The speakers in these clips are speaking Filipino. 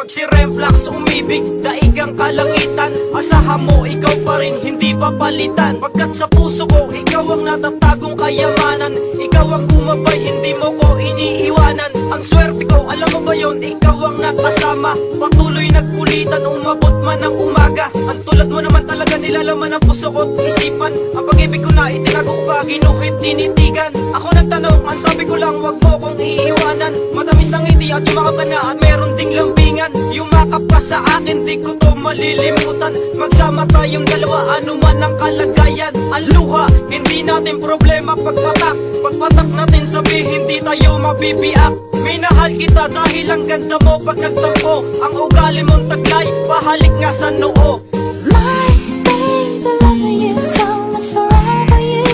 Pag si Reflex umibig, daig ang kalangitan. Asahan mo, ikaw pa rin, hindi papalitan. Pagkat sa puso ko, ikaw ang natatagong kayamanan. Ikaw ang gumabay, hindi mo ko iniiwanan. Ang swerte ko, alam mo ba yon, ikaw ang nakasama. Patuloy nagkulitan, umabot man ang umaga. Ang tulad mo naman talaga nilalaman ang puso ko't isipan. Ang pag-ibig ko na itinago ko pa, ginuhit, tinitigan. Ako nagtanong, ang sabi ko lang, wag mo kong iiwanan. Matamis ng ngiti at yumakap ka na at meron ding lambingan. Yumakap ka sa akin, di ko to malilimutan. Magsama tayong dalawa, ano man ang kalagayan. Ang luha, hindi natin problema pagpatak natin sabihin, hindi tayo mabibiak. Minahal kita dahil ang ganda mo pag nagtampo. Ang ugali mong taglay, pahalik nga sa noo. My baby, love you so much, forever you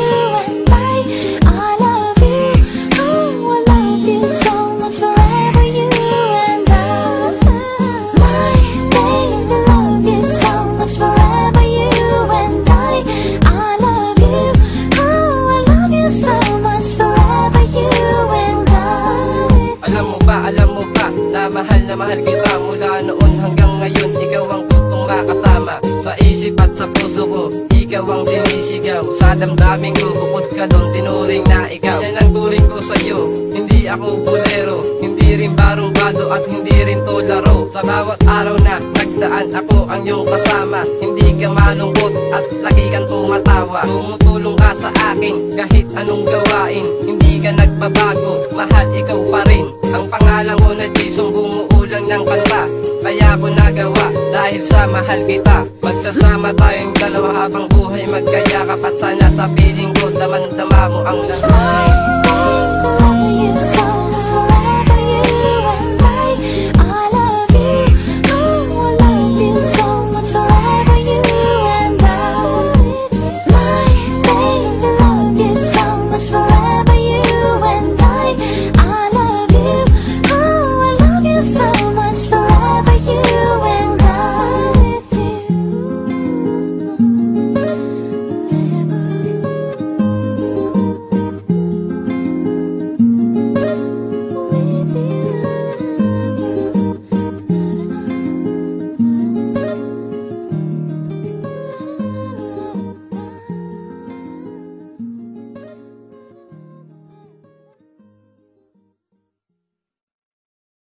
and I love you, oh, I love you so much, forever you and I. My baby, love you so much, forever you and I love you, oh, I love you so much, forever you and I. Alam mo ba, na mahal kita mula noon hanggang ngayon. Ikaw ang gustong makasama sa isip at sa puso ko. Ikaw ang sinisigaw sa damdamin ko. Bukod ka doon, tinuring na ikaw. Yan ang turing ko sa'yo, hindi ako bolero, hindi rin barong-bado at hindi rin to laro. Sa bawat araw na nagdaan, ako ang iyong kasama. Hindi ka malungkot at lagi kang tumatawa. Tumutulong ka sa akin kahit anong gawain. Hindi ka nagbabago, mahal ikaw pa rin. Ang pangalan ko na Jason, bumuulang ng kanta. Kaya ko nagawa dahil sa mahal kita. Magsasama tayong dalawa habang buhay magkayakap. At sana sa piling ko, damang-dama mo ang lahat. My baby, love you so